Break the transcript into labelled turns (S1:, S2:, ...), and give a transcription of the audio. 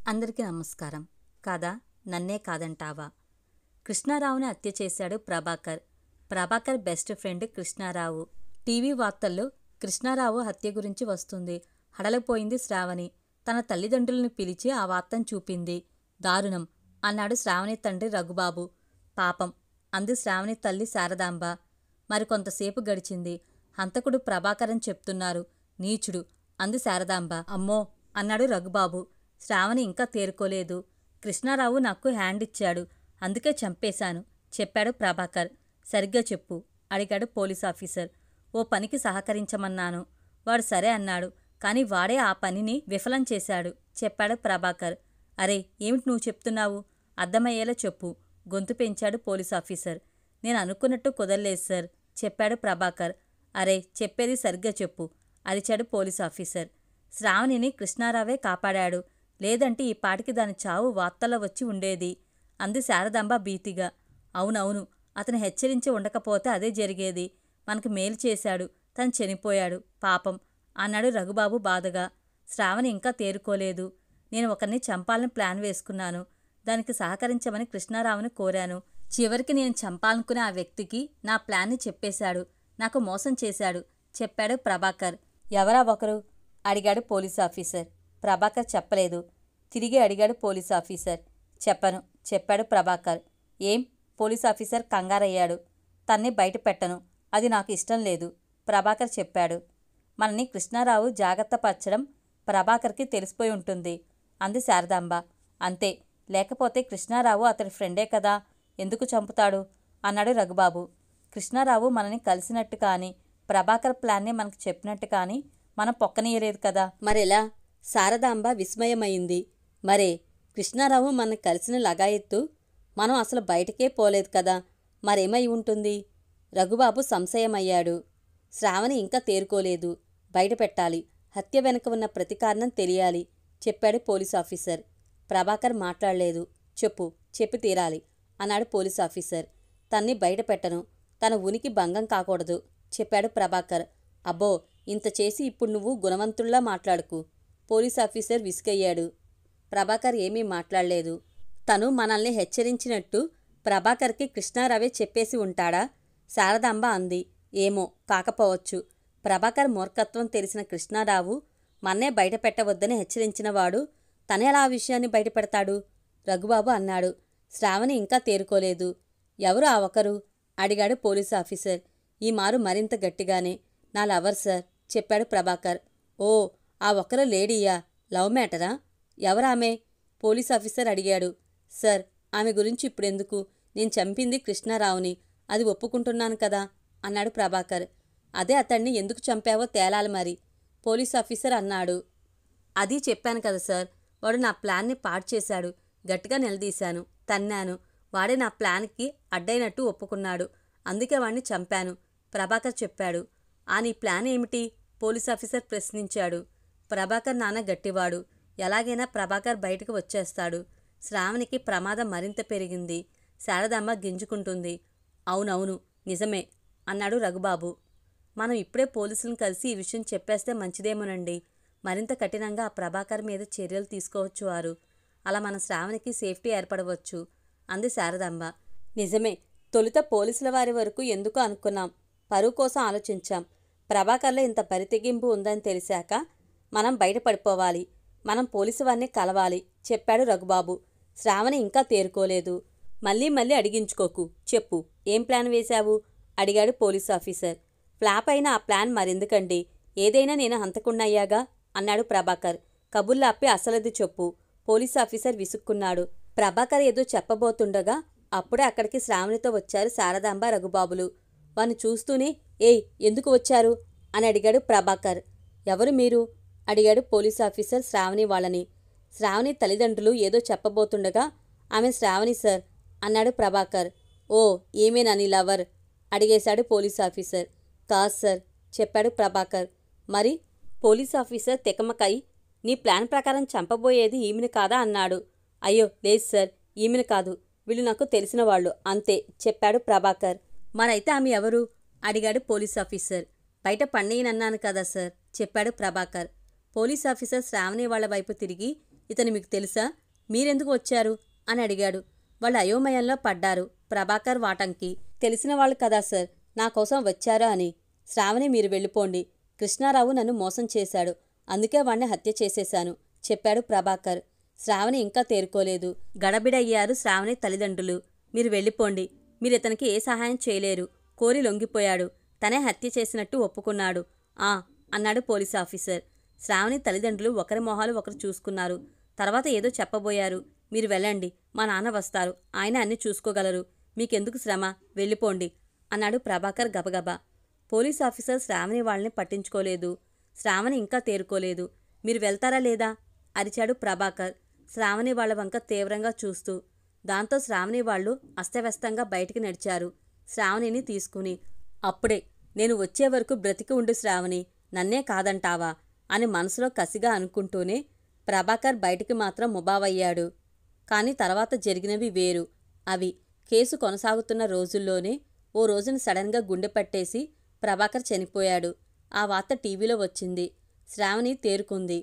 S1: అందరికీ నమస్కారం. కథ నన్నే కాదంటావా? కృష్ణారావుని హత్య చేశాడు Prabhakar. Prabhakar best friend Krishnarao. TV వార్తల్లో కృష్ణారావు హత్య గురించి వస్తుంది. హడలిపోయింది శ్రావణి. తన తల్లిదండ్రులను పిలిచి ఆ వార్తను చూపింది. దారుణం అన్నాడు శ్రావణి తండ్రి రఘుబాబు. పాపం అంది శ్రావణి తల్లి శారదాంబ. మరికొంతసేపు గడిచింది. హంతకుడు ప్రభాకర్ అని చెప్తున్నారు. నీచుడు అంది శారదాంబ. అమ్మో అన్నాడు రఘుబాబు. శ్రావణి ఇంకా తేరుకోలేదు. కృష్ణారావు నాకు హ్యాండ్ ఇచ్చాడు, అందుకే చంపేశాను చెప్పాడు ప్రభాకర్. సరిగ్గా చెప్పు అడిగాడు పోలీస్ ఆఫీసర్. ఓ పనికి సహకరించమన్నాను. వాడు సరే అన్నాడు. కాని వాడే ఆ పనిని విఫలం చేశాడు చెప్పాడు ప్రభాకర్. అరే ఏమిటి నువ్వు చెప్తున్నావు? అర్థమయ్యేలా చెప్పు గొంతు పెంచాడు పోలీస్ ఆఫీసర్. నేను అనుకున్నట్టు కుదరలేదు సార్ చెప్పాడు ప్రభాకర్. అరే చెప్పేది సరిగ్గా చెప్పు అరిచాడు పోలీస్ ఆఫీసర్. శ్రావణిని కృష్ణారావే కాపాడాడు, లేదంటే ఈ పాటికి దాని చావు వార్తల్లో వచ్చి ఉండేది అంది శారదాంబ భీతిగా. అవునవును, అతను హెచ్చరించి ఉండకపోతే అదే జరిగేది. మనకు మేలు చేశాడు, తను చనిపోయాడు పాపం అన్నాడు రఘుబాబు బాధగా. శ్రావణి ఇంకా తేరుకోలేదు. నేను ఒకరిని చంపాలని ప్లాన్ వేసుకున్నాను. దానికి సహకరించమని కృష్ణారావుని కోరాను. చివరికి నేను చంపాలనుకునే ఆ వ్యక్తికి నా ప్లాన్ని చెప్పేశాడు. నాకు మోసం చేశాడు చెప్పాడు ప్రభాకర్. ఎవరా ఒకరు అడిగాడు పోలీస్ ఆఫీసర్. ప్రభాకర్ చెప్పలేదు. తిరిగి అడిగాడు పోలీస్ ఆఫీసర్. చెప్పను చెప్పాడు ప్రభాకర్. ఏం? పోలీస్ ఆఫీసర్ కంగారయ్యాడు. తన్ని బయట పెట్టను, అది నాకు ఇష్టం లేదు ప్రభాకర్ చెప్పాడు. మనని కృష్ణారావు జాగ్రత్త పరచడం ప్రభాకర్కి తెలిసిపోయి ఉంటుంది అంది శారదాంబ. అంతే, లేకపోతే కృష్ణారావు అతడి ఫ్రెండే కదా, ఎందుకు చంపుతాడు అన్నాడు రఘుబాబు. కృష్ణారావు మనని కలిసినట్టు కానీ ప్రభాకర్ ప్లాన్ని మనకు చెప్పినట్టు కానీ మనం పొక్కనీయలేదు కదా, మరెలా? శారదాంబ విస్మయమైంది. మరే కృష్ణారావు మనని కలిసిన లగాయెత్తు మనం అసలు బయటకే పోలేదు కదా, మరేమై ఉంటుంది? రఘుబాబు సంశయమయ్యాడు. శ్రావణి ఇంకా తేరుకోలేదు, బయట పెట్టాలి. హత్య వెనుక ఉన్న ప్రతి కారణం తెలియాలి చెప్పాడు పోలీస్ ఆఫీసర్. ప్రభాకర్ మాట్లాడలేదు. చెప్పి తీరాలి అన్నాడు పోలీస్ ఆఫీసర్. తన్ని బయట పెట్టను, తన ఉనికి భంగం కాకూడదు చెప్పాడు ప్రభాకర్. అబ్బో, ఇంత చేసి ఇప్పుడు నువ్వు గుణవంతుల్లా మాట్లాడుకు పోలీస్ ఆఫీసర్ విసిగయ్యాడు. ప్రభాకర్ ఏమీ మాట్లాడలేదు. తను మనల్ని హెచ్చరించినట్టు ప్రభాకర్కి కృష్ణారావే చెప్పేసి ఉంటాడా? శారదాంబ అంది. ఏమో, కాకపోవచ్చు. ప్రభాకర్ మూర్ఖత్వం తెలిసిన కృష్ణారావు మన్నే బయట పెట్టవద్దని హెచ్చరించినవాడు తనేలా ఆ విషయాన్ని బయటపెడతాడు? రఘుబాబు అన్నాడు. శ్రావణి ఇంకా తేరుకోలేదు. ఎవరు ఆ ఒకరు అడిగాడు పోలీస్ ఆఫీసర్. ఈ మారు మరింత గట్టిగానే. నా లవర్ సార్ చెప్పాడు ప్రభాకర్. ఓ, ఆ ఒక్కరు లేడీయా? లవ్ మ్యాటరా? ఎవరామె పోలీస్ ఆఫీసర్ అడిగాడు. సార్, ఆమె గురించి ఇప్పుడెందుకు? నేను చంపింది కృష్ణారావుని, అది ఒప్పుకుంటున్నాను కదా అన్నాడు ప్రభాకర్. అదే అతన్ని ఎందుకు చంపావో తేలాలి మరి పోలీస్ ఆఫీసర్ అన్నాడు. అది చెప్పాను కదా సార్, వాడు నా ప్లాన్ని పాడు చేశాడు. గట్టిగా నిలదీశాను, తన్నాను. వాడే నా ప్లాన్కి అడ్డైనట్టు ఒప్పుకున్నాడు, అందుకే వాణ్ణి చంపాను ప్రభాకర్ చెప్పాడు. నీ ప్లాన్ ఏమిటి పోలీస్ ఆఫీసర్ ప్రశ్నించాడు. ప్రభాకర్ నాన్న గట్టివాడు, ఎలాగైనా ప్రభాకర్ బయటకు వచ్చేస్తాడు. శ్రావణికి ప్రమాదం మరింత పెరిగింది. శారదామ్మ గింజుకుంటుంది. అవునవును నిజమే అన్నాడు రఘుబాబు. మనం ఇప్పుడే పోలీసులను కలిసి ఈ విషయం చెప్పేస్తే మంచిదేమోనండి. మరింత కఠినంగా ఆ ప్రభాకర్ మీద చర్యలు తీసుకోవచ్చు వారు. అలా మన శ్రావణికి సేఫ్టీ ఏర్పడవచ్చు అంది శారదాంబ. నిజమే, తొలుత పోలీసుల వారి వరకు ఎందుకు అనుకున్నాం, పరువు కోసం ఆలోచించాం. ప్రభాకర్లో ఇంత బరితెగింపు ఉందని తెలిసాక మనం బయటపడిపోవాలి. మనం పోలీసు వారిని కలవాలి చెప్పాడు రఘుబాబు. శ్రావణి ఇంకా తేరుకోలేదు. మళ్ళీ అడిగించుకోకు, చెప్పు ఏం ప్లాన్ వేశావు అడిగాడు పోలీస్ ఆఫీసర్. ఫ్లాప్ అయిన ఆ ప్లాన్ మరెందుకండి, ఏదైనా నేను హంతకున్నయ్యాగా అన్నాడు ప్రభాకర్. కబుర్లాపి అసలది చెప్పు పోలీస్ ఆఫీసర్ విసుక్కున్నాడు. ప్రభాకర్ ఏదో చెప్పబోతుండగా అప్పుడే అక్కడికి శ్రావణితో వచ్చారు శారదాంబ రఘుబాబులు. వాణ్ణి చూస్తూనే ఏయ్ ఎందుకు వచ్చారు అని అడిగాడు ప్రభాకర్. ఎవరు మీరు అడిగాడు పోలీస్ ఆఫీసర్ శ్రావణి వాళ్ళని. శ్రావణి తల్లిదండ్రులు ఏదో చెప్పబోతుండగా ఆమె శ్రావణి సార్ అన్నాడు ప్రభాకర్. ఓ, ఏమేనా నీ లవర్ అడిగేశాడు పోలీస్ ఆఫీసర్. కాదు సార్ చెప్పాడు ప్రభాకర్. మరి పోలీస్ ఆఫీసర్ తికమకై నీ ప్లాన్ ప్రకారం చంపబోయేది ఈమెను కాదా అన్నాడు. అయ్యో లేదు సార్, ఈమెను కాదు, వీళ్ళు నాకు తెలిసిన వాళ్ళు అంతే చెప్పాడు ప్రభాకర్. మరైతే ఆమె ఎవరు అడిగాడు పోలీస్ ఆఫీసర్. బయట పండియనన్నాను కదా సార్ చెప్పాడు ప్రభాకర్. పోలీస్ ఆఫీసర్ శ్రావణి వాళ్ల వైపు తిరిగి ఇతను మీకు తెలుసా? మీరెందుకు వచ్చారు అని అడిగాడు. వాళ్ళు అయోమయంలో పడ్డారు ప్రభాకర్ వాటంకి. తెలిసిన వాళ్ళు కదా సార్, నా కోసం వచ్చారా అని. శ్రావణి, మీరు వెళ్ళిపోండి. కృష్ణారావు నన్ను మోసం చేశాడు, అందుకే వాణ్ణి హత్య చేసేశాను చెప్పాడు ప్రభాకర్. శ్రావణి ఇంకా తేరుకోలేదు. గడబిడయ్యారు శ్రావణి తల్లిదండ్రులు. మీరు వెళ్ళిపోండి, మీరితనికి ఏ సహాయం చేయలేరు. కోరి లొంగిపోయాడు, తనే హత్య చేసినట్టు ఒప్పుకున్నాడు అన్నాడు పోలీస్ ఆఫీసర్. శ్రావణి తల్లిదండ్రులు ఒకరి మొహాలు ఒకరు చూసుకున్నారు. తర్వాత ఏదో చెప్పబోయారు. మీరు వెళ్ళండి, మా నాన్న వస్తారు, ఆయన అన్నీ చూసుకోగలరు, మీకెందుకు శ్రమ, వెళ్ళిపోండి అన్నాడు ప్రభాకర్ గబగబా. పోలీస్ ఆఫీసర్ శ్రావణి వాళ్ళని పట్టించుకోలేదు. శ్రావణి ఇంకా తేరుకోలేదు. మీరు వెళ్తారా లేదా అరిచాడు ప్రభాకర్ శ్రావణి వాళ్ళ వంక తీవ్రంగా చూస్తూ. దాంతో శ్రావణి వాళ్ళు అస్తవ్యస్తంగా బయటికి నడిచారు శ్రావణిని తీసుకుని. అప్పుడే, నేను వచ్చే వరకు బ్రతికి ఉండు శ్రావణి, నన్నే కాదంటావా అని మనసులో కసిగా అనుకుంటూనే ప్రభాకర్ బయటికి మాత్రం ముబావయ్యాడు. కాని తర్వాత జరిగినవి వేరు. అవి కేసు కొనసాగుతున్న రోజుల్లోనే ఓ రోజున సడన్గా గుండె పట్టేసి ప్రభాకర్ చనిపోయాడు. ఆ వార్త టీవీలో వచ్చింది. శ్రావణి తేరుకుంది.